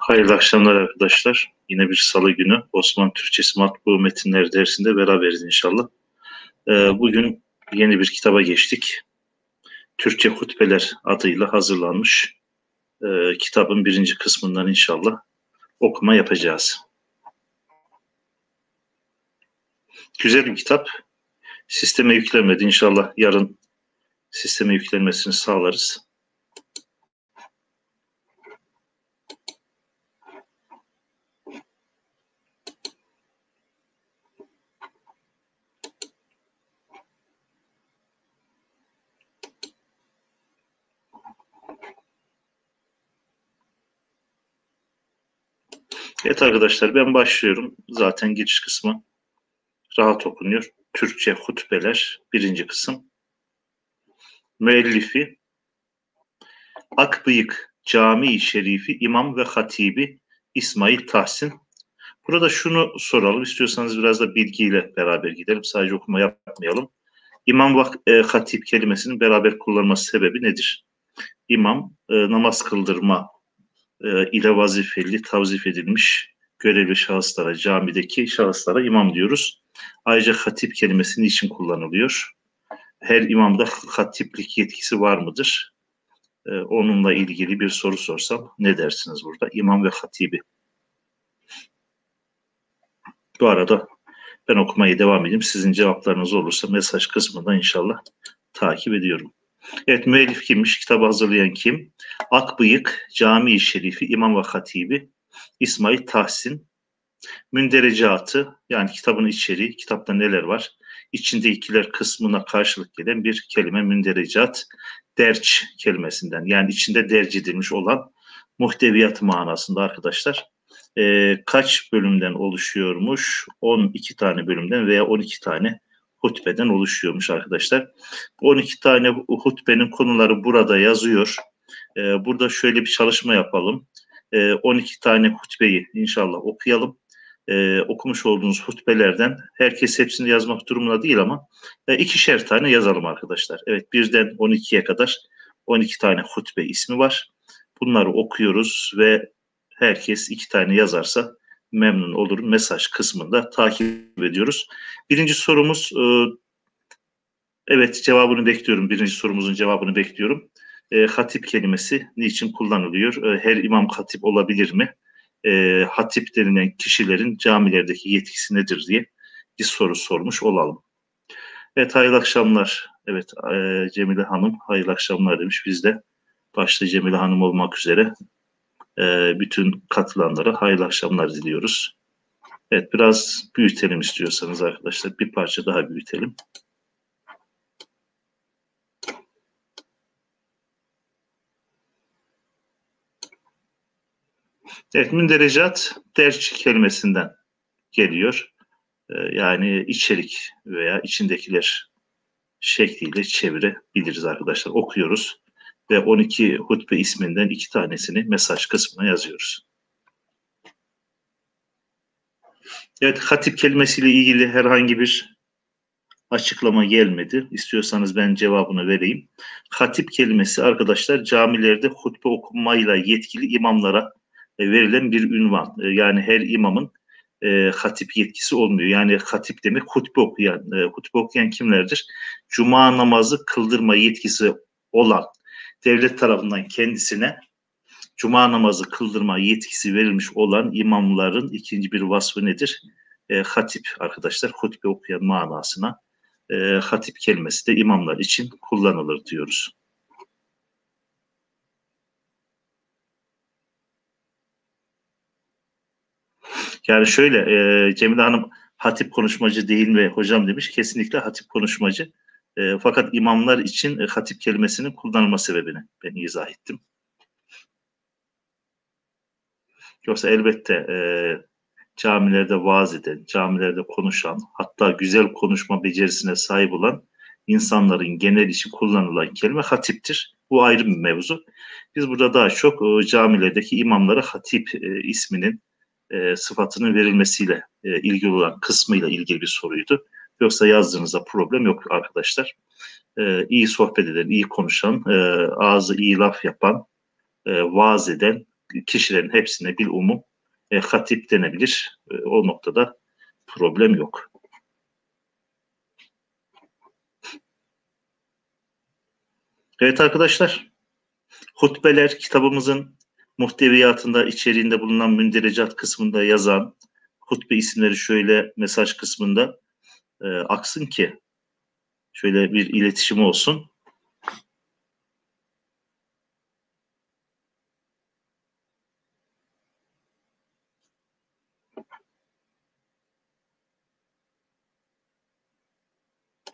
Hayırlı akşamlar arkadaşlar. Yine bir salı günü Osmanlı Türkçesi Matbu Metinler dersinde beraberiz inşallah. Bugün yeni bir kitaba geçtik. Türkçe Hutbeler adıyla hazırlanmış kitabın birinci kısmından inşallah okuma yapacağız. Güzel bir kitap. Sisteme yüklenmedi. İnşallah yarın sisteme yüklenmesini sağlarız. Evet arkadaşlar, ben başlıyorum. Zaten giriş kısmı rahat okunuyor. Türkçe Hutbeler birinci kısım. Müellifi Akbıyık Camii Şerifi İmam ve Hatibi İsmail Tahsin. Burada şunu soralım. İstiyorsanız biraz da bilgiyle beraber gidelim. Sadece okuma yapmayalım. İmam ve hatip kelimesinin beraber kullanılması sebebi nedir? İmam namaz kıldırma ile vazifeli, tavzif edilmiş görevli şahıslara, camideki şahıslara imam diyoruz. Ayrıca hatip kelimesi niçin kullanılıyor? Her imamda hatiplik yetkisi var mıdır? Onunla ilgili bir soru sorsam ne dersiniz burada? İmam ve hatibi. Bu arada ben okumaya devam edeyim. Sizin cevaplarınız olursa mesaj kısmında inşallah takip ediyorum. Evet, müellif kimmiş? Kitabı hazırlayan kim? Akbıyık Camii Şerifi İmam ve Hatibi İsmail Tahsin. Münderecatı, yani kitabın içeriği, kitapta neler var? İçindekiler kısmına karşılık gelen bir kelime münderecat, derç kelimesinden, yani içinde derc edilmiş olan muhteviyat manasında arkadaşlar. Kaç bölümden oluşuyormuş? 12 tane bölümden veya 12 tane hutbeden oluşuyormuş arkadaşlar. 12 tane hutbenin konuları burada yazıyor. Burada şöyle bir çalışma yapalım. 12 tane hutbeyi inşallah okuyalım. Okumuş olduğunuz hutbelerden herkes hepsini yazmak durumunda değil ama ikişer tane yazalım arkadaşlar. Evet, birden 12'ye kadar 12 tane hutbe ismi var. Bunları okuyoruz ve herkes 2 tane yazarsa memnun olurum. Mesaj kısmında takip ediyoruz. Birinci sorumuz, evet, cevabını bekliyorum. Birinci sorumuzun cevabını bekliyorum. Hatip kelimesi niçin kullanılıyor? Her imam hatip olabilir mi? Hatip denilen kişilerin camilerdeki yetkisi nedir diye bir soru sormuş olalım. Evet, hayırlı akşamlar. Evet, Cemile Hanım hayırlı akşamlar demiş. Biz de başta Cemile Hanım olmak üzere bütün katılanlara hayırlı akşamlar diliyoruz. Evet, biraz büyütelim istiyorsanız arkadaşlar. Bir parça daha büyütelim. Evet, münderecat derç kelimesinden geliyor. Yani içerik veya içindekiler şekliyle çevirebiliriz arkadaşlar. Okuyoruz ve 12 hutbe isminden 2 tanesini mesaj kısmına yazıyoruz. Evet, hatip kelimesiyle ilgili herhangi bir açıklama gelmedi. İstiyorsanız ben cevabını vereyim. Hatip kelimesi arkadaşlar camilerde hutbe okumayla yetkili imamlara verilen bir ünvan. Yani her imamın hatip yetkisi olmuyor. Yani hatip demek hutbe okuyan. Hutbe okuyan kimlerdir? Cuma namazı kıldırma yetkisi olan, devlet tarafından kendisine cuma namazı kıldırma yetkisi verilmiş olan imamların ikinci bir vasfı nedir? Hatip arkadaşlar, hutbe okuyan manasına hatip kelimesi de imamlar için kullanılır diyoruz. Yani şöyle, Cemile Hanım hatip konuşmacı değil mi hocam demiş. Kesinlikle hatip konuşmacı. Fakat imamlar için hatip kelimesinin kullanılma sebebini ben izah ettim. Yoksa elbette camilerde vaaz eden, camilerde konuşan, hatta güzel konuşma becerisine sahip olan insanların genel için kullanılan kelime hatiptir. Bu ayrı bir mevzu. Biz burada daha çok camilerdeki imamlara hatip isminin sıfatının verilmesiyle ilgili olan kısmıyla ilgili bir soruydu. Yoksa yazdığınızda problem yok arkadaşlar. İyi sohbet eden, iyi konuşan, ağzı iyi laf yapan, vaaz eden kişilerin hepsine bil umum hatip denebilir. O noktada problem yok. Evet arkadaşlar, hutbeler kitabımızın muhteviyatında, içeriğinde bulunan münderecat kısmında yazan hutbe isimleri şöyle mesaj kısmında aksın ki şöyle bir iletişim olsun.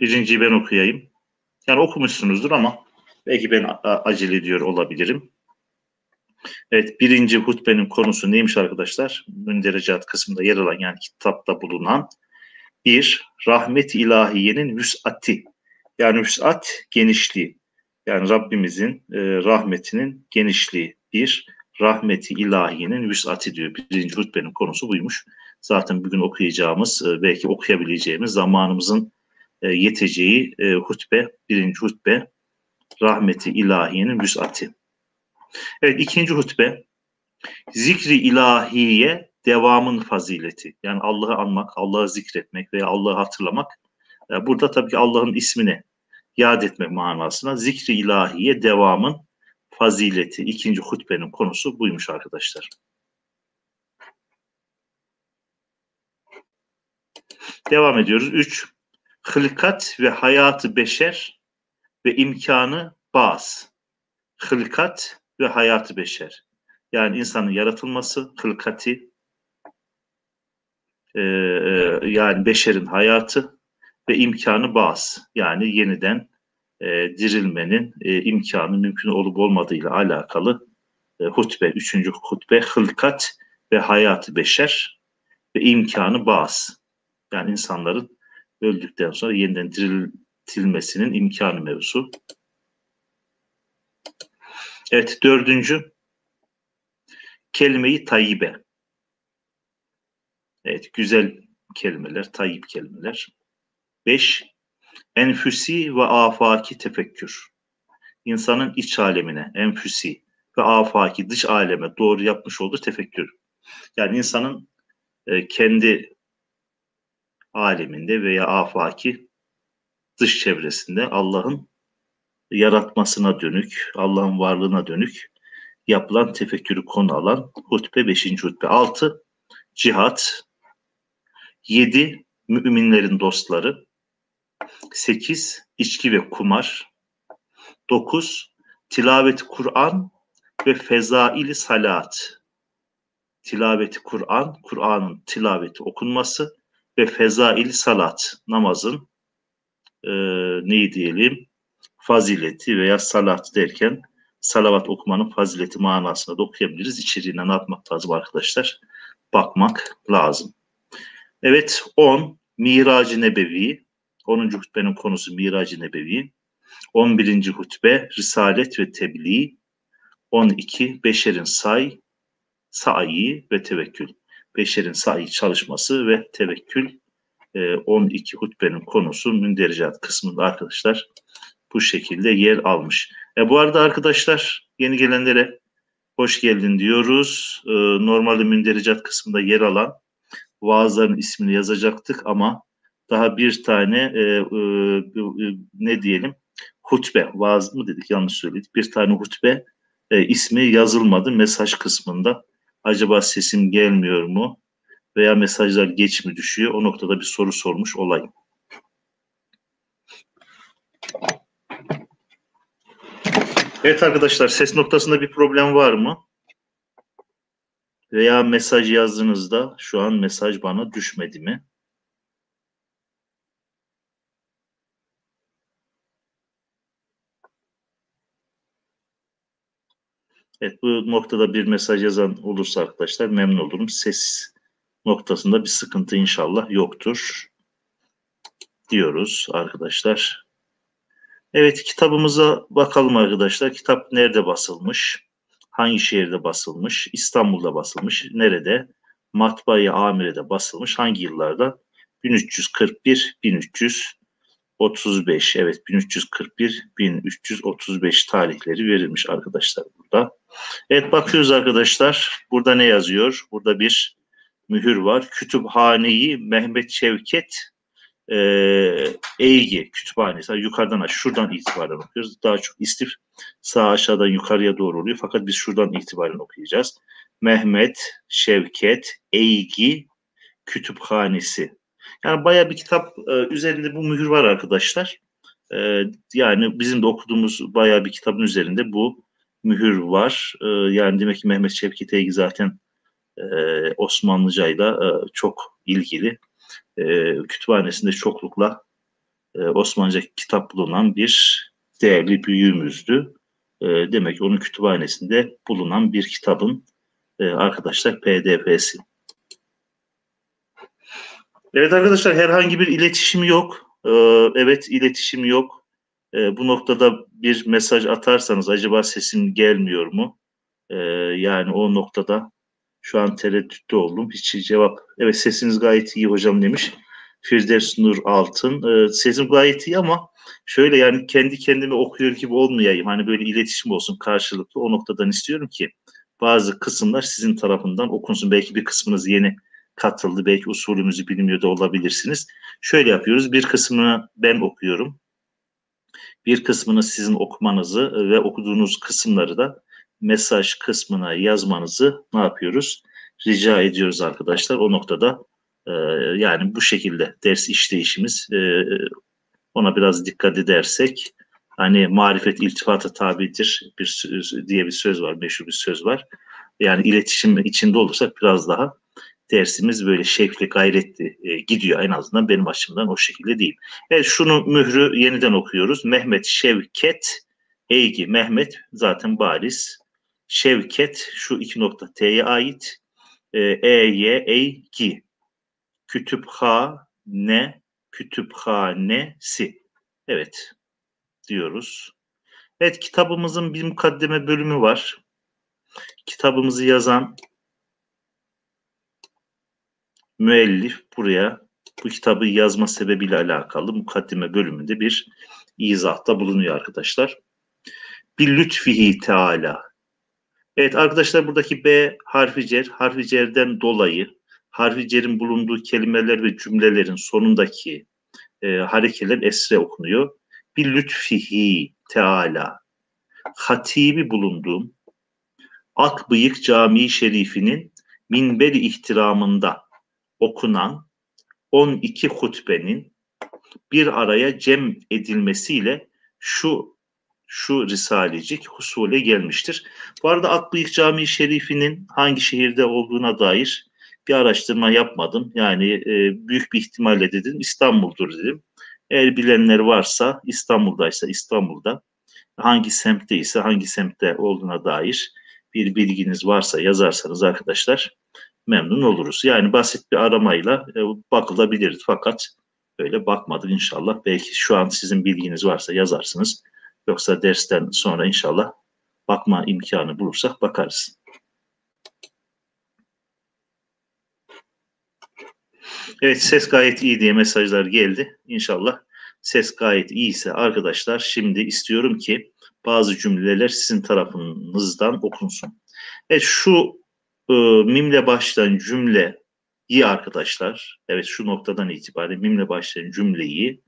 Birinciyi ben okuyayım. Yani okumuşsunuzdur ama belki ben acele ediyor olabilirim. Evet, birinci hutbenin konusu neymiş arkadaşlar? Münderecat kısmında yer alan, yani kitapta bulunan bir, rahmet ilahiyenin vüs'ati. Yani vüs'at genişliği. Yani Rabbimizin rahmetinin genişliği. Bir, rahmeti ilahiyenin vüs'ati diyor. Birinci hutbenin konusu buymuş. Zaten bugün okuyacağımız, belki okuyabileceğimiz, zamanımızın yeteceği hutbe, birinci hutbe, rahmeti ilahiyenin vüs'ati. Evet, ikinci hutbe, zikri ilahiye devamın fazileti. Yani Allah'ı anmak, Allah'ı zikretmek veya Allah'ı hatırlamak. Burada tabii ki Allah'ın ismini yad etmek manasına zikri ilahiye devamın fazileti. İkinci hutbenin konusu buymuş arkadaşlar. Devam ediyoruz. 3. Hılkat ve hayatı beşer ve imkanı baz. Hılkat ve hayatı beşer. Yani insanın yaratılması, hılkati, yani beşerin hayatı ve imkanı baz. Yani yeniden dirilmenin imkanı mümkün olup olmadığıyla alakalı hutbe, üçüncü hutbe, hılkat ve hayatı beşer ve imkanı baz. Yani insanların öldükten sonra yeniden diriltilmesinin imkanı mevzu. Evet, dördüncü, kelime-i tayyibe. Evet, güzel kelimeler, tayyip kelimeler. 5. Enfüsi ve afaki tefekkür. İnsanın iç alemine, enfüsi ve afaki, dış aleme doğru yapmış olduğu tefekkür. Yani insanın kendi aleminde veya afaki, dış çevresinde Allah'ın yaratmasına dönük, Allah'ın varlığına dönük yapılan tefekkürü konu alan hutbe, 5. hutbe. 6. Cihat. 7. Müminlerin dostları. 8. İçki ve kumar. 9. Tilaveti Kur'an ve fezaili salat. Tilaveti Kur'an, Kur'an'ın tilaveti okunması ve fezaili salat, namazın neyi diyelim, fazileti veya salat derken salavat okumanın fazileti manasında da okuyabiliriz. İçeriğine ne yapmak lazım arkadaşlar? Bakmak lazım. Evet, 10. Mirac-ı Nebevi. 10. hutbenin konusu Mirac-ı Nebevi. 11. hutbe Risalet ve Tebliğ. 12. Beşerin sa'i ve tevekkül. Beşerin sa'i çalışması ve tevekkül. 12 hutbenin konusu münderecat kısmında arkadaşlar bu şekilde yer almış. Bu arada arkadaşlar, yeni gelenlere hoş geldin diyoruz. Normalde münderecat kısmında yer alan vaazların ismini yazacaktık ama daha bir tane ne diyelim, hutbe, vaaz mı dedik, yanlış söyledik. Bir tane hutbe ismi yazılmadı mesaj kısmında. Acaba sesim gelmiyor mu? Veya mesajlar geç mi düşüyor? O noktada bir soru sormuş olayım. Evet arkadaşlar, ses noktasında bir problem var mı? Veya mesaj yazdığınızda şu an mesaj bana düşmedi mi? Evet, bu noktada bir mesaj yazan olursa arkadaşlar memnun olurum. Ses noktasında bir sıkıntı inşallah yoktur diyoruz arkadaşlar. Evet, kitabımıza bakalım arkadaşlar. Kitap nerede basılmış? Hangi şehirde basılmış? İstanbul'da basılmış. Nerede? Matbaa-i Amire'de basılmış. Hangi yıllarda? 1341-1300 35, evet 1341, 1335 tarihleri verilmiş arkadaşlar burada. Evet bakıyoruz arkadaşlar. Burada ne yazıyor? Burada bir mühür var. Kütüphaneyi Mehmet Şevket e, Eygi Kütüphanesi. Yukarıdan aşağı, şuradan itibaren okuyoruz. Daha çok istif sağ aşağıdan yukarıya doğru oluyor. Fakat biz şuradan itibaren okuyacağız. Mehmet Şevket Eygi Kütüphanesi. Yani bayağı bir kitap üzerinde bu mühür var arkadaşlar. Yani bizim de okuduğumuz bayağı bir kitabın üzerinde bu mühür var. Yani demek ki Mehmet Şevket Eygi zaten Osmanlıcayla çok ilgili. Kütüphanesinde çoklukla Osmanlıca kitap bulunan bir değerli büyüğümüzdü. Demek ki onun kütüphanesinde bulunan bir kitabın arkadaşlar PDF'si. Evet arkadaşlar herhangi bir iletişim yok. Evet iletişim yok. Bu noktada bir mesaj atarsanız acaba sesim gelmiyor mu? Yani o noktada şu an tereddütte oldum. Hiç cevap. Evet sesiniz gayet iyi hocam demiş. Firdevs Nur Altın. Sesim gayet iyi ama şöyle yani kendi kendime okuyor gibi olmayayım. Hani böyle iletişim olsun karşılıklı. O noktadan istiyorum ki bazı kısımlar sizin tarafından okunsun. Belki bir kısmınız yeni katıldı. Belki usulümüzü bilmiyor da olabilirsiniz. Şöyle yapıyoruz. Bir kısmını ben okuyorum. Bir kısmını sizin okumanızı ve okuduğunuz kısımları da mesaj kısmına yazmanızı ne yapıyoruz? Rica ediyoruz arkadaşlar. O noktada yani bu şekilde ders işleyişimiz ona biraz dikkat edersek hani marifet iltifata tabidir diye bir söz var, meşhur bir söz var. Yani iletişim içinde olursak biraz daha dersimiz böyle şevkli, gayretli gidiyor. En azından benim açımdan o şekilde değil. Evet şunu mührü yeniden okuyoruz. Mehmet Şevket Eygi. Mehmet zaten bariz. Şevket şu iki nokta T'ye ait. E-Y Eygi. Kütüphane Kütüphanesi. Evet diyoruz. Evet kitabımızın bir mukaddime bölümü var. Kitabımızı yazan müellif buraya bu kitabı yazma sebebiyle alakalı mukaddime bölümünde bir izahta bulunuyor arkadaşlar. Bir lütfihi teala. Evet arkadaşlar buradaki B harfi cer, harfi cerden dolayı harfi cerin bulunduğu kelimeler ve cümlelerin sonundaki harekeler esre okunuyor. Bir lütfihi teala. Hatibi bulunduğum Akbıyık Camii Şerifi'nin minber-i ihtiramında okunan 12 hutbenin bir araya cem edilmesiyle şu risalecik husule gelmiştir. Bu arada Akbıyık Camii Şerifi'nin hangi şehirde olduğuna dair bir araştırma yapmadım. Yani büyük bir ihtimalle dedim İstanbul'dur dedim. Eğer bilenler varsa İstanbul'daysa İstanbul'da, hangi semtteyse hangi semtte olduğuna dair bir bilginiz varsa yazarsanız arkadaşlar memnun oluruz. Yani basit bir aramayla bakılabilir fakat öyle bakmadık inşallah. Belki şu an sizin bilginiz varsa yazarsınız. Yoksa dersten sonra inşallah bakma imkanı bulursak bakarız. Evet ses gayet iyi diye mesajlar geldi. İnşallah ses gayet iyiyse arkadaşlar şimdi istiyorum ki bazı cümleler sizin tarafınızdan okunsun. Evet şu mimle başlayan cümleyi arkadaşlar, evet şu noktadan itibaren mimle başlayan cümleyi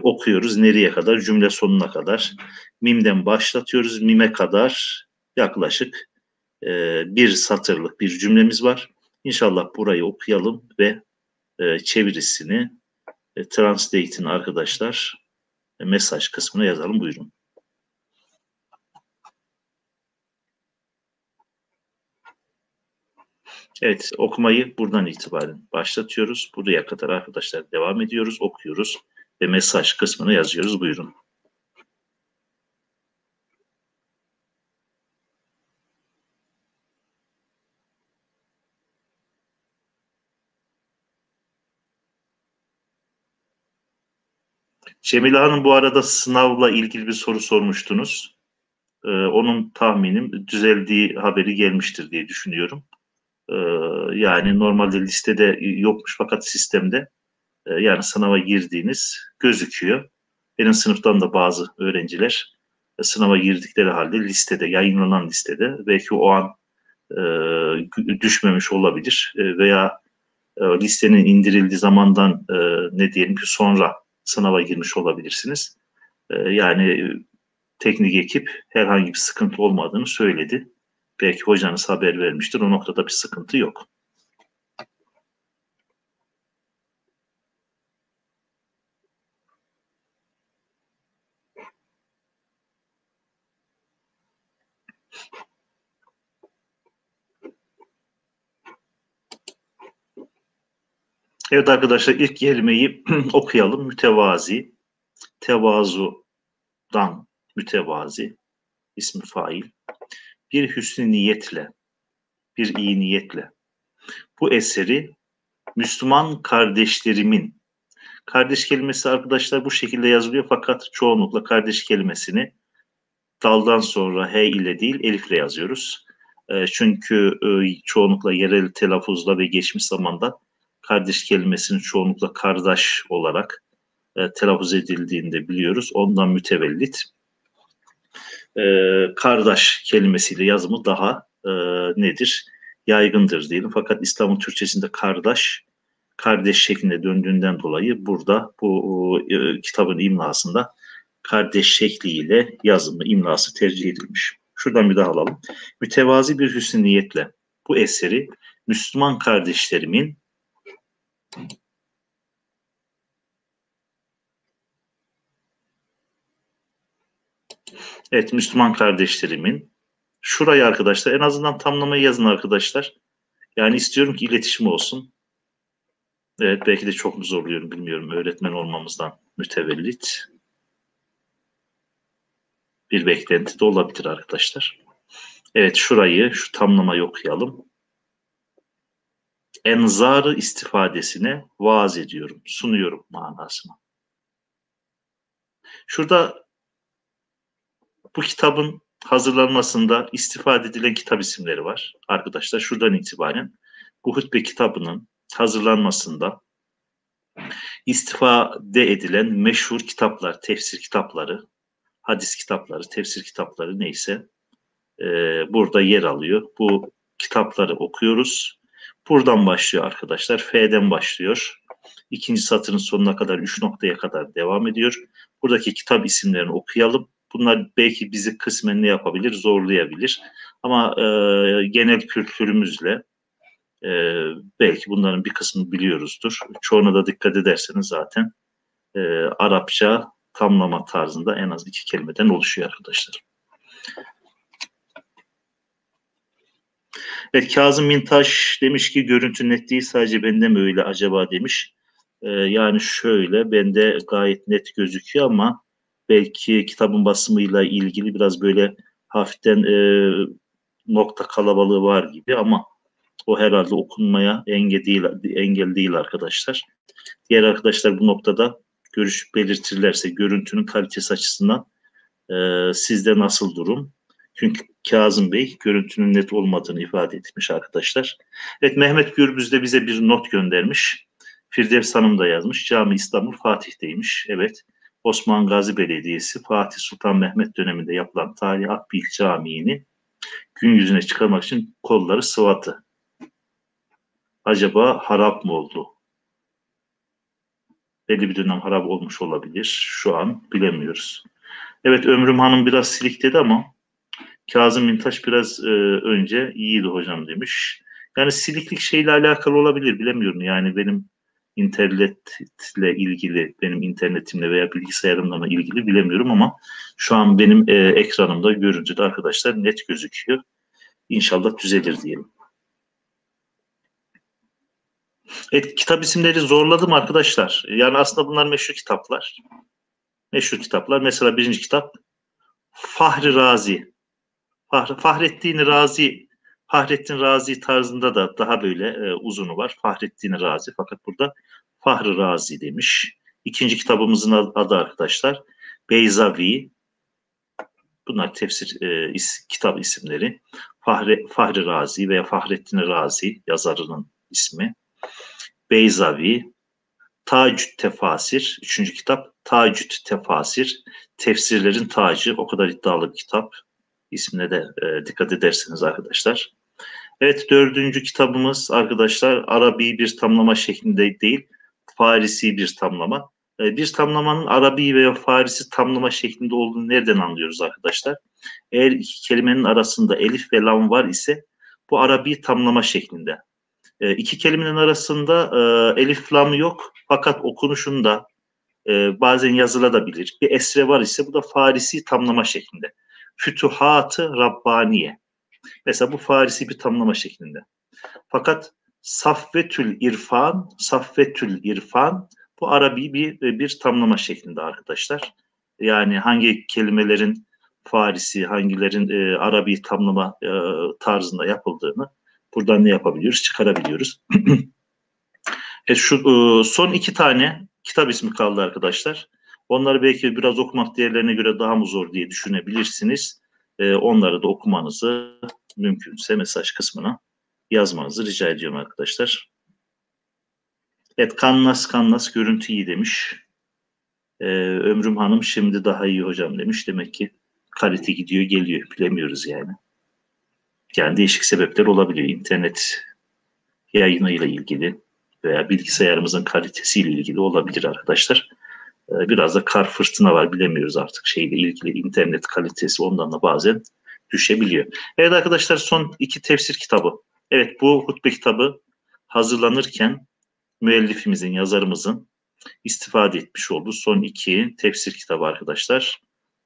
okuyoruz. Nereye kadar? Cümle sonuna kadar. Mimden başlatıyoruz. Mime kadar yaklaşık bir satırlık bir cümlemiz var. İnşallah burayı okuyalım ve çevirisini translate'in arkadaşlar mesaj kısmına yazalım. Buyurun. Evet, okumayı buradan itibaren başlatıyoruz. Buraya kadar arkadaşlar devam ediyoruz, okuyoruz ve mesaj kısmına yazıyoruz. Buyurun. Cemile Hanım bu arada sınavla ilgili bir soru sormuştunuz. Onun tahminim düzeldiği haberi gelmiştir diye düşünüyorum. Yani normalde listede yokmuş fakat sistemde Yani sınava girdiğiniz gözüküyor. Benim sınıftan da bazı öğrenciler sınava girdikleri halde listede, yayınlanan listede belki o an düşmemiş olabilir veya listenin indirildiği zamandan ne diyelim ki sonra sınava girmiş olabilirsiniz. Yani teknik ekip herhangi bir sıkıntı olmadığını söyledi. Belki hocanız haber vermiştir. O noktada bir sıkıntı yok. Evet arkadaşlar, ilk kelimeyi okuyalım. Mütevazi, tevazudan mütevazi, ismi fail. Bir hüsnü niyetle, bir iyi niyetle. Bu eseri Müslüman kardeşlerimin, kardeş kelimesi arkadaşlar bu şekilde yazılıyor fakat çoğunlukla kardeş kelimesini daldan sonra H ile değil elifle yazıyoruz. Çünkü çoğunlukla yerel telaffuzda ve geçmiş zamanda kardeş kelimesinin çoğunlukla kardeş olarak telaffuz edildiğini de biliyoruz. Ondan mütevellit kardeş kelimesiyle yazımı daha nedir? Yaygındır diyelim. Fakat İslam'ın Türkçesinde kardeş şeklinde döndüğünden dolayı burada bu kitabın imlasında kardeş şekliyle yazımı, imlası tercih edilmiş. Şuradan bir daha alalım. Mütevazi bir hüsnü niyetle bu eseri Müslüman kardeşlerimin Müslüman kardeşlerimin şurayı arkadaşlar en azından tamlamayı yazın arkadaşlar. Yani istiyorum ki iletişim olsun. Evet, belki de çok mu zorluyorum bilmiyorum, öğretmen olmamızdan mütevellit. Bir beklenti de olabilir arkadaşlar. Evet, şurayı, şu tamlamayı okuyalım. Enzarı istifadesine vaaz ediyorum, sunuyorum manasına. Şurada bu kitabın hazırlanmasında istifade edilen kitap isimleri var arkadaşlar. Şuradan itibaren bu hutbe kitabının hazırlanmasında istifade edilen meşhur kitaplar, tefsir kitapları, hadis kitapları, tefsir kitapları neyse burada yer alıyor. Bu kitapları okuyoruz. Buradan başlıyor arkadaşlar. F'den başlıyor. İkinci satırın sonuna kadar 3 noktaya kadar devam ediyor. Buradaki kitap isimlerini okuyalım. Bunlar belki bizi kısmen ne yapabilir? Zorlayabilir. Ama genel kültürümüzle e, belki bunların bir kısmını biliyoruzdur. Çoğuna da dikkat ederseniz zaten Arapça tamlama tarzında en az 2 kelimeden oluşuyor arkadaşlar. Evet, Kazım Mintaş demiş ki görüntü net değil, sadece bende mi öyle acaba demiş. Yani şöyle, bende gayet net gözüküyor ama belki kitabın basımıyla ilgili biraz böyle hafiften nokta kalabalığı var gibi ama o herhalde okunmaya engel değil arkadaşlar. Diğer arkadaşlar bu noktada görüş belirtirlerse görüntünün kalitesi açısından sizde nasıl durum? Çünkü Kazım Bey görüntünün net olmadığını ifade etmiş arkadaşlar. Evet, Mehmet Gürbüz de bize bir not göndermiş. Firdevs Hanım da yazmış. Cami İstanbul Fatih'teymiş. Evet. Osman Gazi Belediyesi Fatih Sultan Mehmet döneminde yapılan Tarihi Akbiyik Camii'ni gün yüzüne çıkarmak için kolları sıvadı. Acaba harap mı oldu? Belli bir dönem harap olmuş olabilir. Şu an bilemiyoruz. Evet, Ömrüm Hanım biraz silik dedi ama Kazım Mintaş biraz önce iyiydi hocam demiş. Yani siliklik şeyle alakalı olabilir, bilemiyorum. Yani benim internetle ilgili, benim internetimle veya bilgisayarımla mı ilgili bilemiyorum ama şu an benim ekranımda görüntüde arkadaşlar net gözüküyor. İnşallah düzelir diyelim. Evet, kitap isimleri zorladım arkadaşlar. Yani aslında bunlar meşhur kitaplar. Meşhur kitaplar. Mesela birinci kitap Fahri Razi. Fahrettin Razi tarzında da daha böyle uzunu var. Fahrettin Razi, fakat burada Fahri Razi demiş. İkinci kitabımızın adı arkadaşlar Beyzavi. Bunlar tefsir kitap isimleri. Fahri Razi veya Fahrettin Razi yazarının ismi. Beyzavi, Tacü't Tefasir, 3. kitap. Tacü't Tefasir, tefsirlerin tacı. O kadar iddialı bir kitap. İsmine de dikkat ederseniz arkadaşlar. Evet, 4. kitabımız arkadaşlar Arabi bir tamlama şeklinde değil, Farisi bir tamlama. Bir tamlamanın Arabi veya Farisi tamlama şeklinde olduğunu nereden anlıyoruz arkadaşlar? Eğer iki kelimenin arasında elif ve lam var ise bu Arabi tamlama şeklinde. İki kelimenin arasında elif lam yok fakat okunuşunda bazen yazılabilir. Bir esre var ise bu da Farisi tamlama şeklinde. Fütuhat-ı Rabbaniye. Mesela bu Farisi bir tamlama şeklinde. Fakat Saffetül İrfan bu Arabi bir tamlama şeklinde arkadaşlar. Yani hangi kelimelerin Farisi, hangilerin Arabi tamlama tarzında yapıldığını buradan ne yapabiliyoruz? Çıkarabiliyoruz. Şu son 2 tane kitap ismi kaldı arkadaşlar. Onları belki biraz okumak diğerlerine göre daha mı zor diye düşünebilirsiniz. Onları da okumanızı mümkünse mesaj kısmına yazmanızı rica ediyorum arkadaşlar. Evet, Kannas görüntü iyi demiş. Ömrüm Hanım şimdi daha iyi hocam demiş. Demek ki kalite gidiyor geliyor, bilemiyoruz yani. Yani değişik sebepler olabiliyor. İnternet yayınıyla ilgili veya bilgisayarımızın kalitesiyle ilgili olabilir arkadaşlar. Biraz da kar fırtına var, bilemiyoruz artık şeyle ilgili, internet kalitesi ondan da bazen düşebiliyor. Evet arkadaşlar, son 2 tefsir kitabı. Evet, bu hutbe kitabı hazırlanırken müellifimizin, yazarımızın istifade etmiş olduğu son 2 tefsir kitabı arkadaşlar.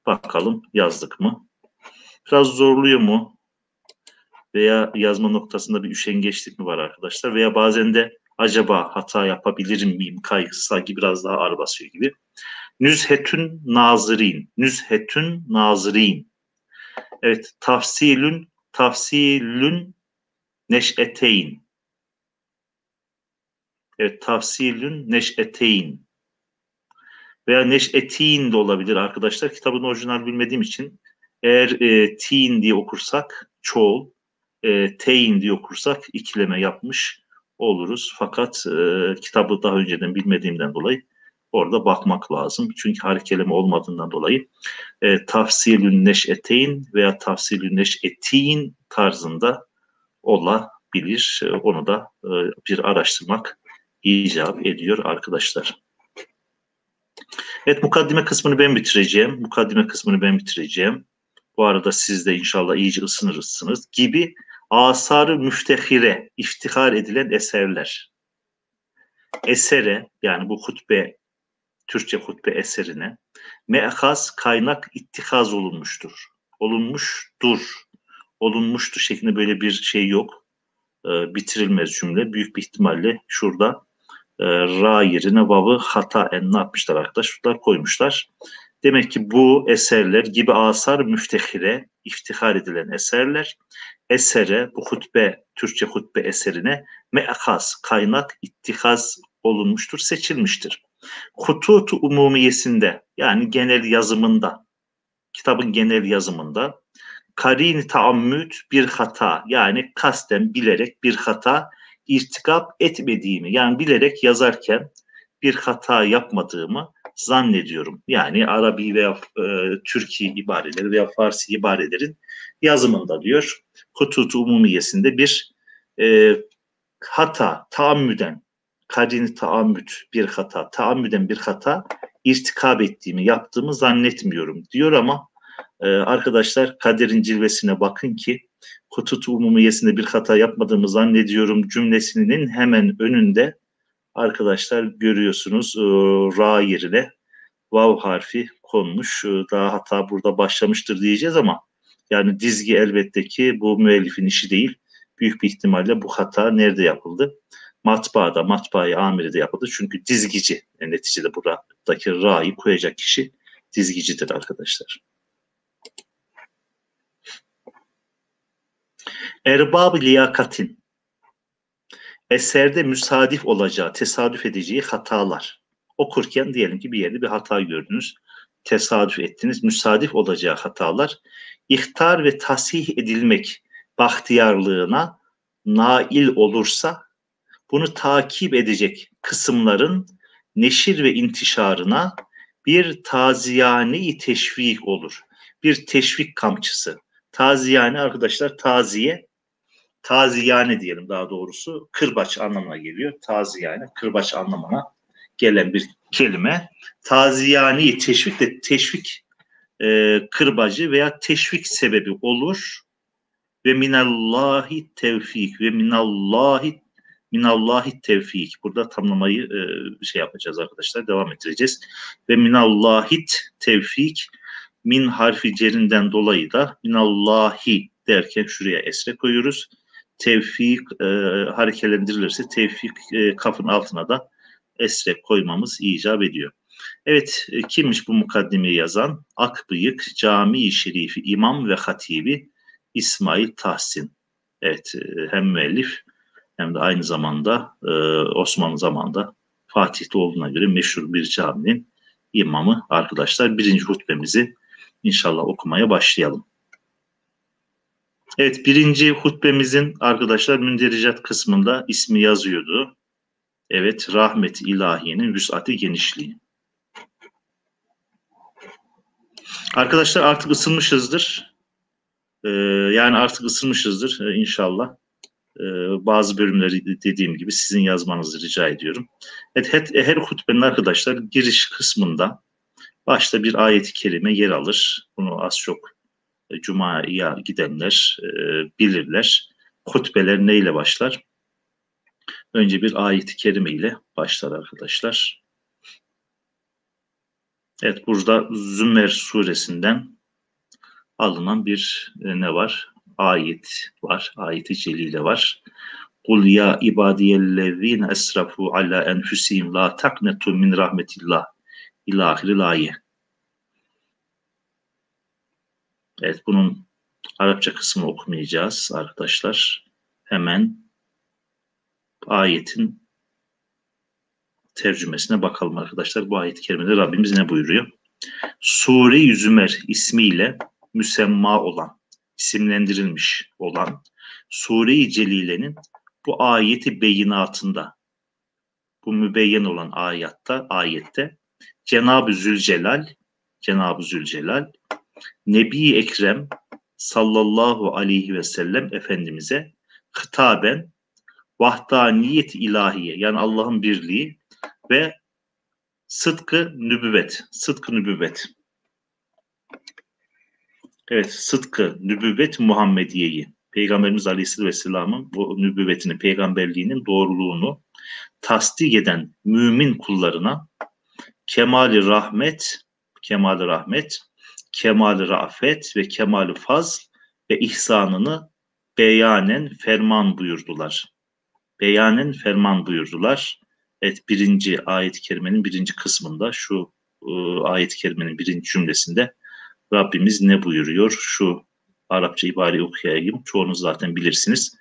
Bakalım yazdık mı? Biraz zorluyor mu? Veya yazma noktasında bir üşengeçlik mi var arkadaşlar? Veya bazen de acaba hata yapabilir miyim kaygısı sanki biraz daha ağır basıyor gibi. Nüzhetün Nazirin. Evet, tafsilün neş'eteyn. Evet, tafsilün neş'eteyn. Veya neş'etin de olabilir arkadaşlar. Kitabın orijinal bilmediğim için eğer tin diye okursak çoğul, teyin diye okursak ikileme yapmış oluruz. Fakat kitabı daha önceden bilmediğimden dolayı orada bakmak lazım. Çünkü harekeleme olmadığından dolayı tafsilün neş'eteyn veya tafsilün neş'etin tarzında olabilir. Onu da bir araştırmak icap ediyor arkadaşlar. Evet, mukaddime kısmını ben bitireceğim. Bu arada siz de inşallah iyice ısınırsınız gibi asar-ı müftehire, iftihar edilen eserler. Esere, yani bu hutbe, Türkçe hutbe eserine me'haz, kaynak, ittihaz olunmuştur. Olunmuştur şeklinde böyle bir şey yok. Bitirilmez cümle. Büyük bir ihtimalle şurada ra yerine vav'ı hataen ne yapmışlar arkadaşlar? Koymuşlar. Demek ki bu eserler gibi asar müftehire, iftihar edilen eserler, esere, bu hutbe, Türkçe hutbe eserine me'haz, kaynak, ittihaz olunmuştur, seçilmiştir. Hutut-u umumiyesinde, yani genel yazımında, kitabın genel yazımında karin taammüt bir hata, yani kasten bilerek bir hata irtikap etmediğimi, yani bilerek yazarken bir hata yapmadığımı zannediyorum. Yani Arabi veya Türki ibareleri veya Farsi ibarelerin yazımında diyor. Hutut-u umumiyesinde bir hata, taammüden, karin taammüt bir hata, taammüden bir hata irtikap ettiğimi, yaptığımı zannetmiyorum diyor ama arkadaşlar kaderin cilvesine bakın ki hutut-u umumiyesinde bir hata yapmadığımı zannediyorum cümlesinin hemen önünde arkadaşlar görüyorsunuz ra yerine vav harfi konmuş. Daha hata burada başlamıştır diyeceğiz ama yani dizgi elbette ki bu müellifin işi değil. Büyük bir ihtimalle bu hata nerede yapıldı? Matbaada, matbaayı amirede yapıldı. Çünkü dizgici, neticede buradaki ra'yı koyacak kişi dizgicidir arkadaşlar. Erbab-ı liyakatin, eserde müsadif olacağı, tesadüf edeceği hatalar. Okurken diyelim ki bir yerde bir hata gördünüz, tesadüf ettiniz, müsadif olacağı hatalar, ihtar ve tasih edilmek bahtiyarlığına nail olursa, bunu takip edecek kısımların neşir ve intişarına bir taziyane-i teşvik olur. Bir teşvik kamçısı. Taziyane arkadaşlar, taziye, taziyane diyelim daha doğrusu, kırbaç anlamına geliyor. Taziyane, kırbaç anlamına gelen bir kelime. Taziyane-i teşvik de teşvik kırbacı veya teşvik sebebi olur. Ve minallahi tevfik ve minallahi tevfik. Burada tamlamayı şey yapacağız arkadaşlar. Devam ettireceğiz. Ve minallahit tevfik, min harfi cerinden dolayı da minallahi derken şuraya esre koyuyoruz. Tevfik harekelendirilirse tevfik kafın altına da esre koymamız icap ediyor. Evet, kimmiş bu mukaddimeyi yazan? Akbıyık Camii Şerifi İmam ve Hatibi İsmail Tahsin. Evet, hem müellif hem de aynı zamanda Osmanlı zamanında Fatih'te olduğuna göre meşhur bir caminin imamı arkadaşlar. Birinci hutbemizi inşallah okumaya başlayalım. Evet, birinci hutbemizin arkadaşlar mündericat kısmında ismi yazıyordu. Evet, rahmet ilahiyenin vüs'ati genişliği. Arkadaşlar artık ısınmışızdır. Yani artık ısınmışızdır inşallah. Bazı bölümleri dediğim gibi sizin yazmanızı rica ediyorum. Evet, her hutbenin arkadaşlar giriş kısmında başta bir ayet-i kerime yer alır. Bunu az çok Cuma'ya gidenler bilirler. Hutbeler neyle başlar? Önce bir ayet-i kerime ile başlar arkadaşlar. Evet, burada Zümer suresinden alınan bir ne var? Ayet var. Ayet-i celile var. Kul ya ibadiyellezine esrafu ala enfusihim la taknetu min rahmetillah ila ahiril ayet. Evet, bunun Arapça kısmını okumayacağız arkadaşlar. Hemen ayetin tercümesine bakalım arkadaşlar. Bu ayet-i kerimede Rabbimiz ne buyuruyor? Sure-i Zümer ismiyle müsemma olan, isimlendirilmiş olan Sure-i Celile'nin bu ayeti beyinatında, bu mübeyyen olan ayette Cenab-ı Zülcelal Nebi Ekrem sallallahu aleyhi ve sellem Efendimiz'e hitaben vahdaniyet ilahiye, yani Allah'ın birliği ve sıdkı nübüvvet. Evet, sıdkı nübüvvet Muhammediye'yi, Peygamberimiz Aleyhisselatü Vesselam'ın bu nübüvvetini, peygamberliğinin doğruluğunu tasdik eden mümin kullarına kemali rahmet, kemali rafet ve kemali fazl ve ihsanını beyanen ferman buyurdular. Evet, birinci ayet-i kerimenin birinci kısmında, şu ayet-i kerimenin birinci cümlesinde Rabbimiz ne buyuruyor? Şu Arapça ibareyi okuyayım. Çoğunuz zaten bilirsiniz.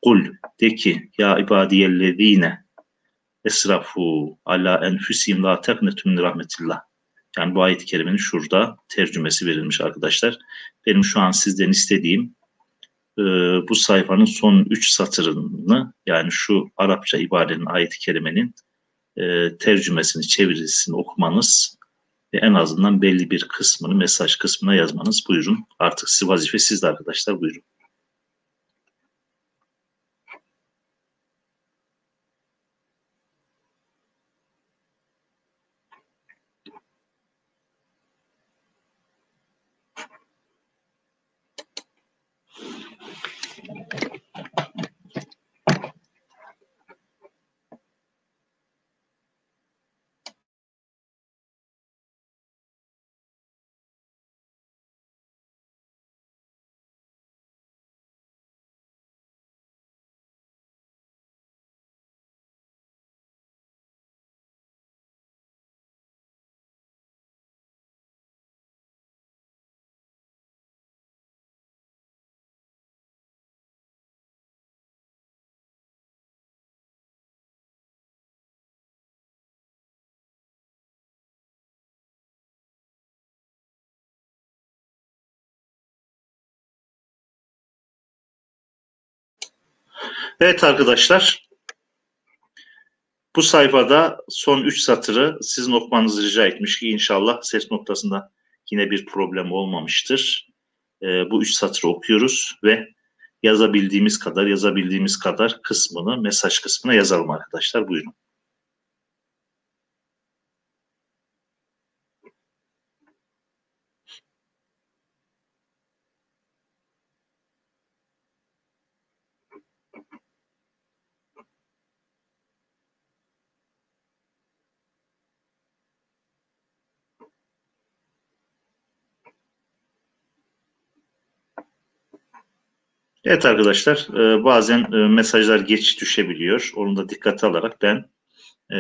Kul, de ki, ya ibadiyellezine esrafu ala enfüsihim la teknetu min rahmetillah. Yani bu ayet-i kerimenin şurada tercümesi verilmiş arkadaşlar. Benim şu an sizden istediğim bu sayfanın son 3 satırını, yani şu Arapça ibarenin, ayet-i kerimenin tercümesini, çevirisini okumanız ve en azından belli bir kısmını mesaj kısmına yazmanız. Buyurun. Artık vazife sizde arkadaşlar. Buyurun. Evet arkadaşlar, Bu sayfada son 3 satırı sizin okumanızı rica etmiş ki inşallah ses noktasında yine bir problem olmamıştır. Bu 3 satırı okuyoruz ve yazabildiğimiz kadar kısmını, mesaj kısmına yazalım arkadaşlar. Buyurun. Evet arkadaşlar, bazen mesajlar geç düşebiliyor. Onu da dikkate alarak ben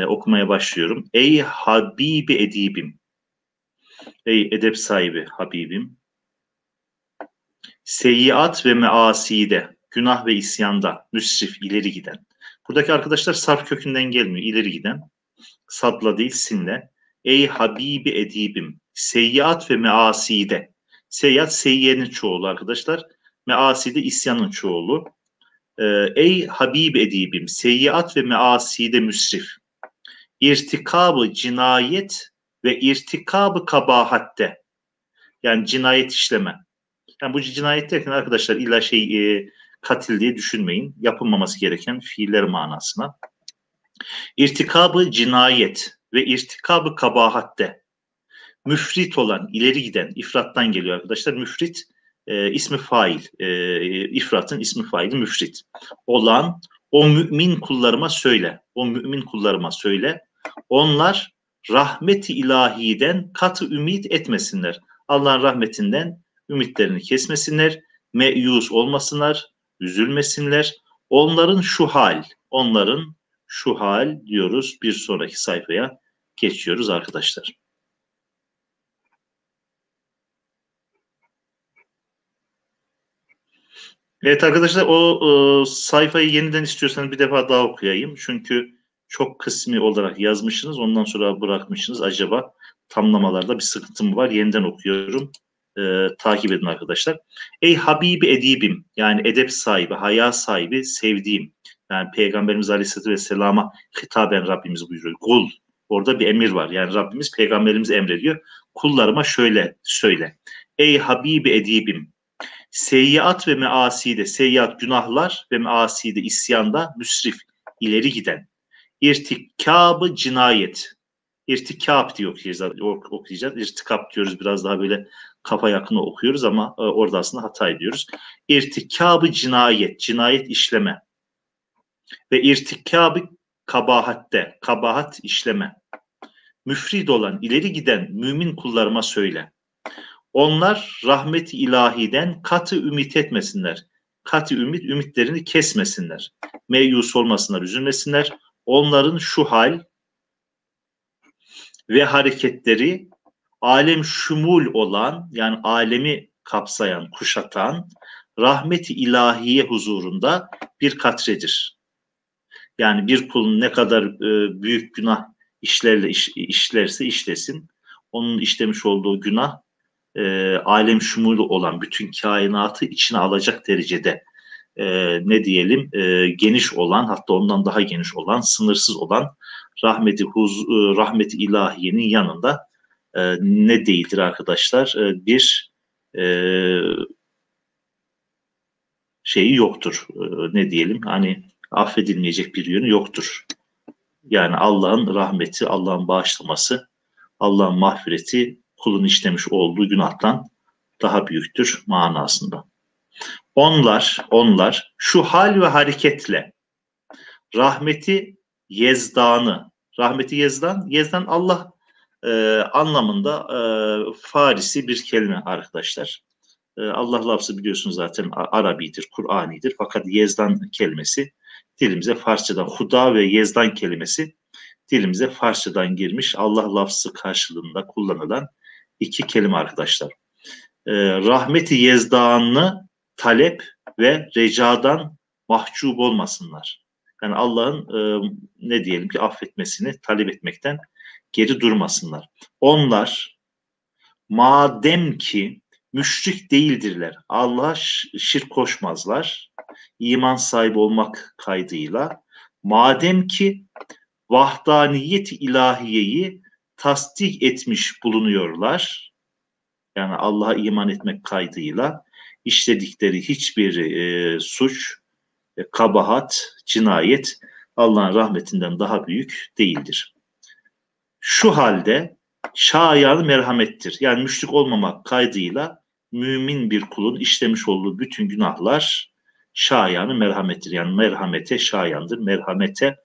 okumaya başlıyorum. Ey Habibi Edibim, ey edep sahibi Habibim, seyyiat ve measide, günah ve isyanda, müsrif, ileri giden. Buradaki arkadaşlar sarf kökünden gelmiyor, ileri giden. Sadla değil, sinle. Ey Habibi Edibim, seyyiat ve measide. Seyyiat, seyyiyenin çoğulu arkadaşlar. Measide, isyanın çoğulu. Ey Habib Edibim, seyyiat ve measide müsrif. İrtikabı cinayet ve irtikabı kabahatte. Yani cinayet işleme. Yani bu cinayet derken arkadaşlar illa katil diye düşünmeyin. Yapılmaması gereken fiiller manasına. İrtikabı cinayet ve irtikabı kabahatte. Müfrit olan, ileri giden, ifrattan geliyor arkadaşlar. Müfrit ismi fail. İfratın ismi faili müfrit. Olan o mümin kullarıma söyle. O mümin kullarıma söyle. Onlar rahmeti ilahiden katı ümit etmesinler. Allah'ın rahmetinden ümitlerini kesmesinler. Meyus olmasınlar. Üzülmesinler. Onların şu hal diyoruz. Bir sonraki sayfaya geçiyoruz arkadaşlar. Evet arkadaşlar o sayfayı yeniden istiyorsanız bir defa daha okuyayım. Çünkü çok kısmi olarak yazmışsınız. Ondan sonra bırakmışsınız. Acaba tamlamalarda bir sıkıntı mı var? Yeniden okuyorum. Takip edin arkadaşlar. Ey Habibi Edibim, yani edep sahibi, haya sahibi, sevdiğim. Yani Peygamberimiz Aleyhisselatü Vesselam'a hitaben Rabbimiz buyuruyor. Kul. Orada bir emir var. Yani Rabbimiz Peygamberimize emrediyor. Kullarıma şöyle söyle. Ey Habibi Edibim, seyyiat ve measide, seyyiat günahlar ve measide isyanda müsrif, ileri giden. İrtikabı cinayet. İrtikap diye okuyacağız. İrtikap diyoruz, biraz daha böyle kafa yakını okuyoruz ama orada aslında hata ediyoruz. İrtikabı cinayet, cinayet işleme. Ve irtikabı kabahatte, kabahat işleme. Müfrid olan, ileri giden mümin kullarıma söyle. Onlar rahmet-i ilahiden katı ümit etmesinler. Katı ümitlerini kesmesinler. Meyus olmasınlar, üzülmesinler. Onların şu hal ve hareketleri alem şumul olan, yani alemi kapsayan, kuşatan rahmet-i ilahiye huzurunda bir katredir. Yani bir kul ne kadar büyük günah işlerse işlesin, onun işlemiş olduğu günah alem şumulu olan, bütün kainatı içine alacak derecede geniş olan, hatta ondan daha geniş olan, sınırsız olan rahmeti ilahiyenin yanında ne değildir arkadaşlar? Bir şeyi yoktur. Hani affedilmeyecek bir yönü yoktur. Yani Allah'ın rahmeti, Allah'ın bağışlaması, Allah'ın mağfireti kulun işlemiş olduğu günahtan daha büyüktür manasında. Onlar şu hal ve hareketle rahmeti yezdan Allah anlamında Farisi bir kelime arkadaşlar. Allah lafzı biliyorsunuz zaten Arabidir, Kur'anidir. Fakat yezdan kelimesi dilimize Farsçadan, huda ve yezdan kelimesi dilimize Farsçadan girmiş, Allah lafzı karşılığında kullanılan iki kelime arkadaşlar. Rahmeti yezdanını talep ve recadan mahcup olmasınlar. Yani Allah'ın affetmesini talep etmekten geri durmasınlar. Onlar madem ki müşrik değildirler, Allah'a şirk koşmazlar, iman sahibi olmak kaydıyla, madem ki vahdaniyet-i ilahiyeyi tasdik etmiş bulunuyorlar. Yani Allah'a iman etmek kaydıyla işledikleri hiçbir suç, kabahat, cinayet Allah'ın rahmetinden daha büyük değildir. Şu halde şayan merhamettir. Yani müşrik olmamak kaydıyla mümin bir kulun işlemiş olduğu bütün günahlar şayanı merhamettir. Yani merhamete şayandır. Merhamete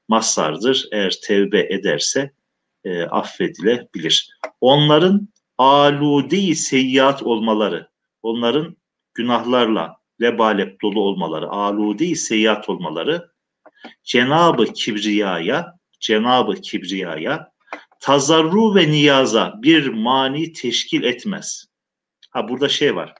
mazhardır. Eğer tevbe ederse affedilebilir. Onların alude-i seyyiat olmaları, onların günahlarla lebalep dolu olmaları, alude-i seyyiat olmaları Cenab-ı Kibriya'ya tazarru ve niyaza bir mani teşkil etmez. Ha burada şey var.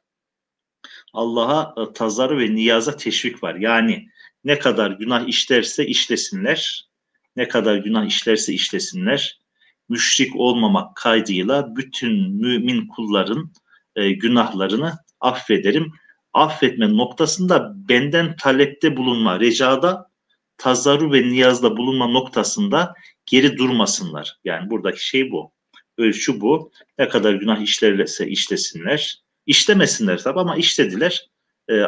Allah'a tazarru ve niyaza teşvik var. Yani ne kadar günah işlerse işlesinler, ne kadar günah işlerse işlesinler, müşrik olmamak kaydıyla bütün mümin kulların günahlarını affederim. Affetme noktasında benden talepte bulunma, recada, tazarru ve niyazda bulunma noktasında geri durmasınlar. Yani buradaki şey bu. Ölçü bu. Ne kadar günah işlerse işlesinler. İşlemesinler tabi ama işlediler.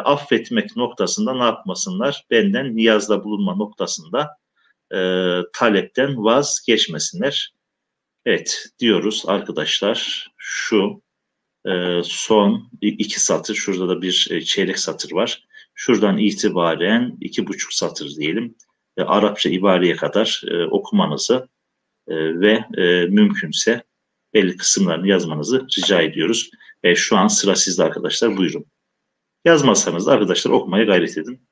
Affetmek noktasında ne yapmasınlar? Benden niyazda bulunma noktasında talepten vazgeçmesinler. Evet diyoruz arkadaşlar. Şu son iki satır. Şurada da bir çeyrek satır var. Şuradan itibaren 2,5 satır diyelim. Arapça ibareye kadar okumanızı ve mümkünse belli kısımlarını yazmanızı rica ediyoruz. Şu an sıra sizde arkadaşlar. Buyurun. Yazmazsanız da arkadaşlar okumaya gayret edin.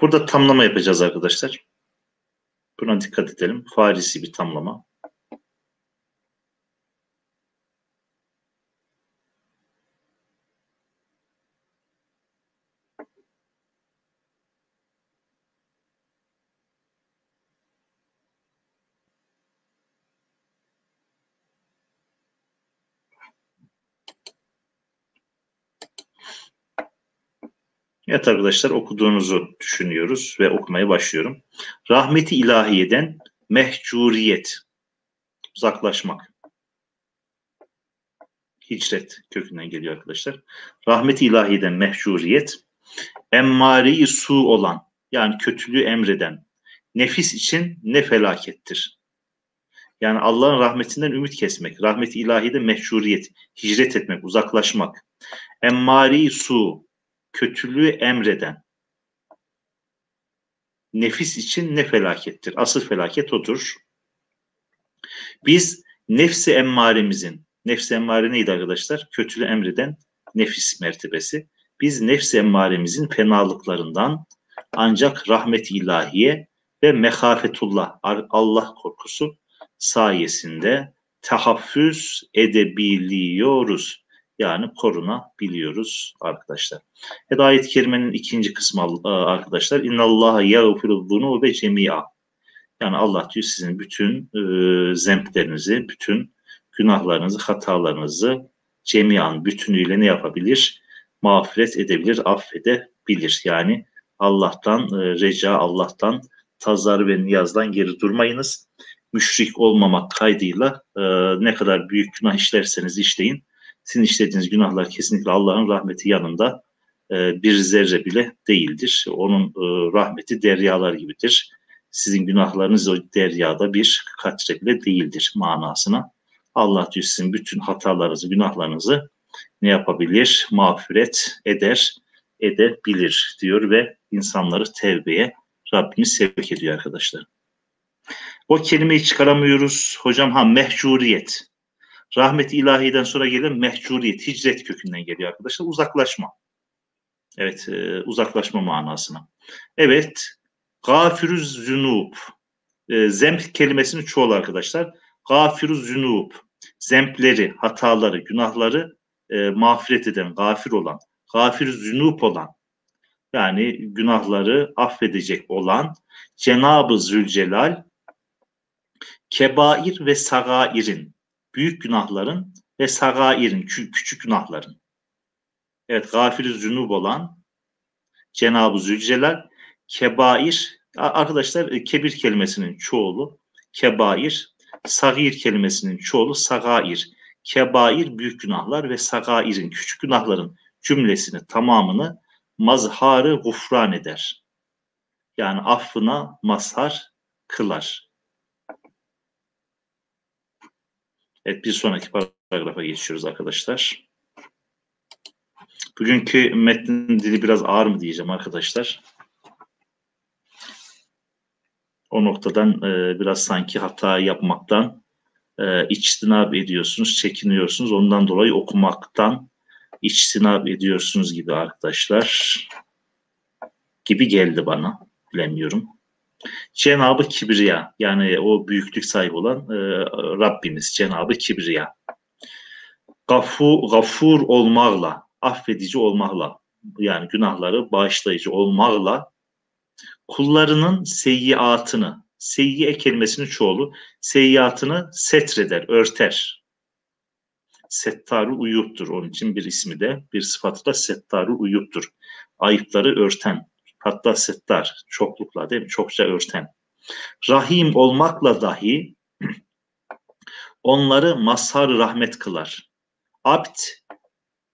Burada tamlama yapacağız arkadaşlar. Buna dikkat edelim. Farisi bir tamlama. Evet arkadaşlar okuduğunuzu düşünüyoruz ve okumaya başlıyorum. Rahmeti ilahiyeden mehcuriyet, uzaklaşmak. Hicret kökünden geliyor arkadaşlar. Rahmeti ilahiyeden mehcuriyet, emmare-i su olan, yani kötülüğü emreden, nefis için ne felakettir. Yani Allah'ın rahmetinden ümit kesmek, rahmeti ilahide mehcuriyet, hicret etmek, uzaklaşmak. Emmare-i su, kötülüğü emreden, nefis için ne felakettir. Asıl felaket odur. Biz nefsi emmaremizin, nefsi emmare neydi arkadaşlar? Kötülüğü emreden nefis mertebesi. Biz nefsi emmaremizin fenalıklarından ancak rahmet-i ilahiye ve mehafetullah, Allah korkusu sayesinde tahaffüz edebiliyoruz. Yani korunabiliyoruz arkadaşlar. Ayet-i kerimenin ikinci kısmı arkadaşlar. İnnallâhe yâgfiruz zunûbe cemî'a. Yani Allah diyor sizin bütün zemplerinizi, bütün günahlarınızı, hatalarınızı cemiyan bütünüyle ne yapabilir? Mağfiret edebilir, affedebilir. Yani Allah'tan reca, Allah'tan tazar ve niyazdan geri durmayınız. Müşrik olmamak kaydıyla ne kadar büyük günah işlerseniz işleyin. Sizin işlediğiniz günahlar kesinlikle Allah'ın rahmeti yanında bir zerre bile değildir. Onun rahmeti deryalar gibidir. Sizin günahlarınız o deryada bir katre bile değildir manasına. Allah diyor sizin bütün hatalarınızı, günahlarınızı ne yapabilir? Mağfiret edebilir diyor ve insanları tevbeye Rabbimiz sevk ediyor arkadaşlar. O kelimeyi çıkaramıyoruz. Hocam mehcuriyet. Rahmet-i ilahiden sonra gelen mehcuriyet, hicret kökünden geliyor arkadaşlar. Uzaklaşma. Evet, uzaklaşma manasına. Evet, gafirüz zünub. Zemp kelimesinin çoğulu arkadaşlar. Gafirüz zünub. Zempleri, hataları, günahları mağfiret eden, gafir olan, gafirüz zünub olan, yani günahları affedecek olan Cenab-ı Zülcelal, kebair ve sagairin, büyük günahların ve sagairin, küçük günahların. Evet, gafir-i zünub olan Cenab-ı Zülcelal, kebair, arkadaşlar kebir kelimesinin çoğulu kebair, sagir kelimesinin çoğulu sagair. Kebair büyük günahlar ve sagairin, küçük günahların cümlesini, tamamını mazharı gufran eder. Yani affına mazhar kılar. Evet, bir sonraki paragrafa geçiyoruz arkadaşlar. Bugünkü metnin dili biraz ağır mı diyeceğim arkadaşlar. O noktadan biraz sanki hata yapmaktan içtinab ediyorsunuz, çekiniyorsunuz. Ondan dolayı okumaktan içtinab ediyorsunuz gibi arkadaşlar. Gibi geldi bana. Bilemiyorum. Cenab-ı Kibriya, yani o büyüklük sahibi olan Rabbimiz Cenab-ı Kibriya. Gafur olmakla, affedici olmakla, yani günahları bağışlayıcı olmakla kullarının seyyiatını, seyyiye kelimesinin çoğulu, seyyiatını setreder, örter. Settar-ı uyuptur. Onun için bir ismi de, bir sıfatı da settar-ı uyuptur. Ayıpları örten. Hatta settar, çoklukla değil mi? Çokça örten. Rahim olmakla dahi onları mazhar-ı rahmet kılar. Abd,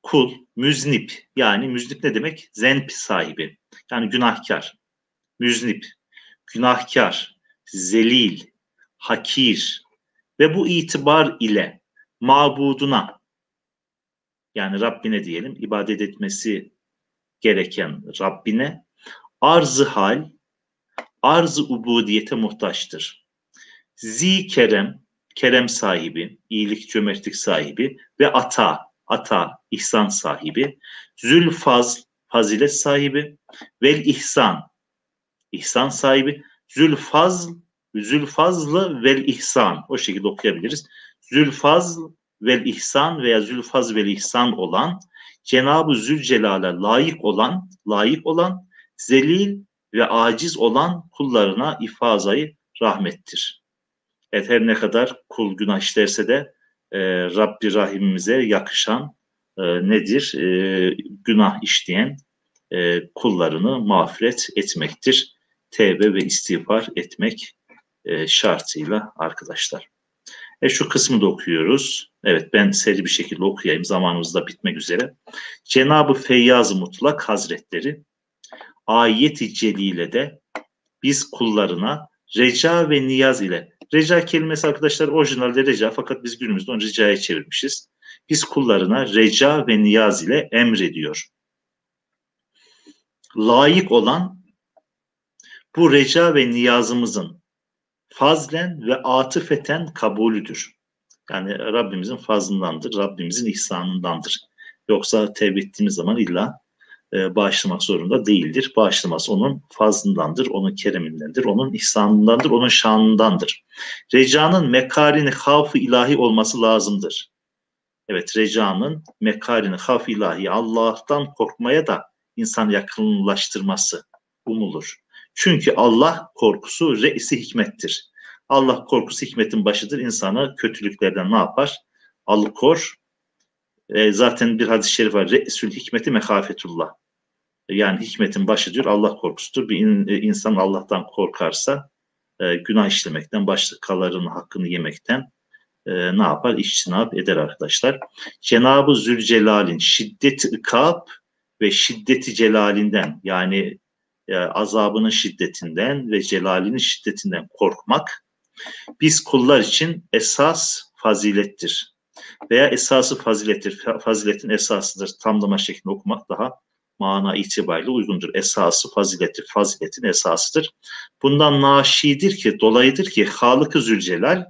kul, müznip, yani müznip ne demek? Zenp sahibi, yani günahkar. Müznip, günahkar, zelil, hakir ve bu itibar ile mabuduna, yani Rabbine diyelim, ibadet etmesi gereken Rabbine arz-ı hal, arz-ı ubudiyete muhtaçtır. Zi kerem, kerem sahibi, iyilik, cömertlik sahibi ve ata, ihsan sahibi, zülfaz, fazilet sahibi, vel ihsan, ihsan sahibi, zülfazlı vel ihsan, o şekilde okuyabiliriz. Zülfaz vel ihsan veya zülfaz vel ihsan olan, Cenab-ı Zülcelal'e layık olan, zelil ve aciz olan kullarına ifazayı rahmettir. Evet, her ne kadar kul günah işlerse de Rabbi Rahimimize yakışan nedir? Günah işleyen kullarını mağfiret etmektir. Tevbe ve istiğfar etmek şartıyla arkadaşlar. Şu kısmı da okuyoruz. Evet, ben seri bir şekilde okuyayım. Zamanımız da bitmek üzere. Cenab-ı Feyyaz-ı Mutlak Hazretleri ayet-i celilede biz kullarına reca ve niyaz ile, reca kelimesi arkadaşlar orijinalde reca, fakat biz günümüzde onu ricaya çevirmişiz. Biz kullarına reca ve niyaz ile emrediyor. Layık olan bu reca ve niyazımızın fazlen ve atıfeten kabulüdür. Yani Rabbimizin fazlındandır, Rabbimizin ihsanındandır. Yoksa tevbe ettiğimiz zaman illa bağışlamak zorunda değildir. Bağışlaması onun fazlındandır, onun keremindendir, onun ihsanındandır, onun şanındandır. Recanın mekarini havf-ı ilahi olması lazımdır. Evet, recanın mekarini havf-ı ilahi, Allah'tan korkmaya da insan yakınlaştırması umulur. Çünkü Allah korkusu re'si hikmettir. Allah korkusu hikmetin başıdır. İnsanı kötülüklerden ne yapar? Alıkor. Zaten bir hadis-i şerif var. Re'sül hikmeti mehafetullah. Yani hikmetin başıdır, Allah korkusudur. Bir insan Allah'tan korkarsa günah işlemekten, başkalarının hakkını yemekten ne yapar? İçtinab eder arkadaşlar. Cenab-ı Zülcelal'in şiddeti ikab ve şiddeti celalinden, yani azabının şiddetinden ve celalinin şiddetinden korkmak biz kullar için esas fazilettir. Veya esası fazilettir. Faziletin esasıdır. Tamlama şeklinde okumak daha mana itibariyle uygundur. Esası fazilettir. Faziletin esasıdır. Bundan naşidir ki, dolayıdır ki Halık-ı Zülcelal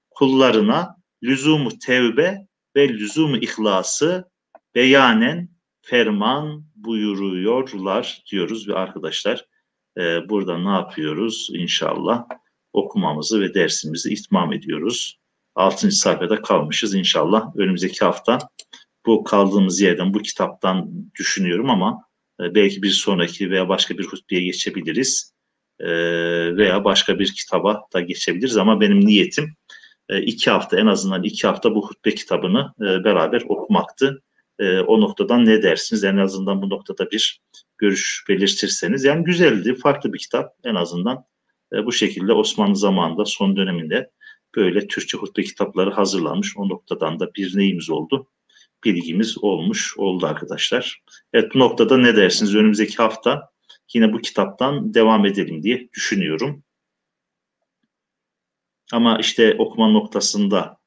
kullarına lüzumu tevbe ve lüzumu ihlası beyanen ferman buyuruyorlar diyoruz ve arkadaşlar burada ne yapıyoruz? İnşallah okumamızı ve dersimizi itmam ediyoruz. 6. sayfada kalmışız. İnşallah önümüzdeki hafta bu kaldığımız yerden, bu kitaptan düşünüyorum ama belki bir sonraki veya başka bir hutbeye geçebiliriz. Veya başka bir kitaba da geçebiliriz ama benim niyetim 2 hafta, en azından 2 hafta bu hutbe kitabını beraber okumaktı. O noktadan ne dersiniz? En azından bu noktada bir görüş belirtirseniz. Yani güzeldi, farklı bir kitap. En azından bu şekilde Osmanlı zamanında son döneminde böyle Türkçe hutbe kitapları hazırlanmış. O noktadan da bir neyimiz oldu? Bilgimiz oldu arkadaşlar. Evet, bu noktada ne dersiniz? Önümüzdeki hafta yine bu kitaptan devam edelim diye düşünüyorum. Ama işte okuma noktasında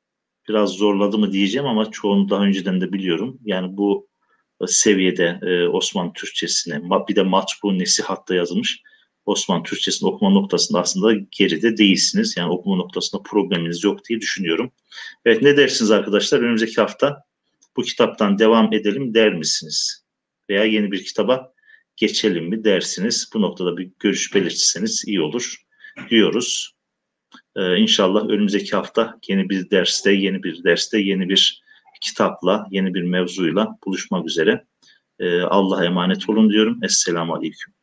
biraz zorladı mı diyeceğim ama çoğunu daha önceden de biliyorum. Yani bu seviyede Osmanlı Türkçesine bir de matbu nesihatta yazılmış Osmanlı Türkçesini okuma noktasında aslında geride değilsiniz. Yani okuma noktasında probleminiz yok diye düşünüyorum. Evet, ne dersiniz arkadaşlar? Önümüzdeki hafta bu kitaptan devam edelim der misiniz? Veya yeni bir kitaba geçelim mi dersiniz? Bu noktada bir görüş belirtirseniz iyi olur diyoruz. İnşallah önümüzdeki hafta yeni bir derste, yeni bir kitapla, yeni bir mevzuyla buluşmak üzere. Allah'a emanet olun diyorum. Esselamu Aleyküm.